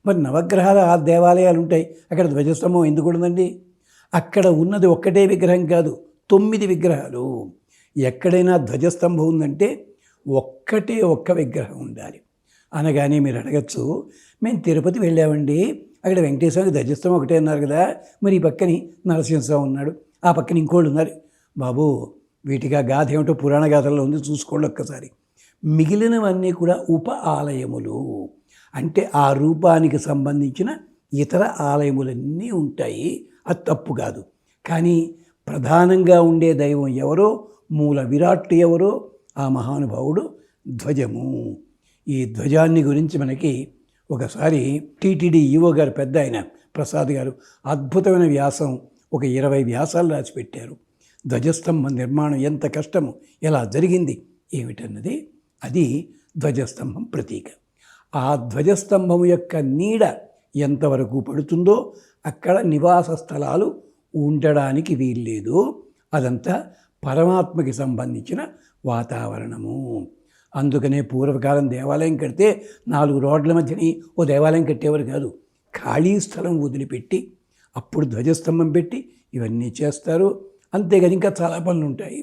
మరి నవగ్రహాల దేవాలయాలు ఉంటాయి, అక్కడ ధ్వజస్తంభం ఎందుకు ఉండదండి? అక్కడ ఉన్నది ఒక్కటే విగ్రహం కాదు, 9 విగ్రహాలు. ఎక్కడైనా ధ్వజస్తంభం ఉందంటే ఒక్క విగ్రహం ఉండాలి. అనగానే మీరు అడగచ్చు, మేము తిరుపతి వెళ్ళామండి, అక్కడ వెంకటేశ్వర ధ్వజస్తంభం ఒకటే అన్నారు కదా, మరి ఈ పక్కని నరసింహస్వామి ఉన్నాడు, ఆ పక్కన ఇంకోళ్ళు ఉన్నారు. బాబు, వీటిగా గాథ ఏమిటో పురాణ గాథల్లో ఉంది, చూసుకోండి ఒక్కసారి. మిగిలినవన్నీ కూడా ఉప ఆలయములు, అంటే ఆ రూపానికి సంబంధించిన ఇతర ఆలయములన్నీ ఉంటాయి. అది తప్పు కాదు. కానీ ప్రధానంగా ఉండే దైవం ఎవరో, మూల విరాట్ ఎవరో, ఆ మహానుభావుడు ధ్వజము. ఈ ధ్వజాన్ని గురించి మనకి ఒకసారి టీటీడీ ఈవో గారు, పెద్ద ఆయన ప్రసాద్ గారు, అద్భుతమైన వ్యాసం, ఒక 20 వ్యాసాలు రాసిపెట్టారు. ధ్వజస్తంభం నిర్మాణం ఎంత కష్టము, ఎలా జరిగింది ఏమిటన్నది. అది ధ్వజస్తంభం ప్రతీక. ఆ ధ్వజస్తంభం యొక్క నీడ ఎంతవరకు పడుతుందో అక్కడ నివాస స్థలాలు ఉండడానికి వీల్లేదు. అదంతా పరమాత్మకి సంబంధించిన వాతావరణము. అందుకనే పూర్వకాలం దేవాలయం కడితే 4 రోడ్ల మధ్యని ఓ దేవాలయం కట్టేవారు కాదు, ఖాళీ స్థలం వదిలిపెట్టి అప్పుడు ధ్వజస్తంభం పెట్టి ఇవన్నీ చేస్తారు. అంతేకాదు ఇంకా చాలా పనులు ఉంటాయి.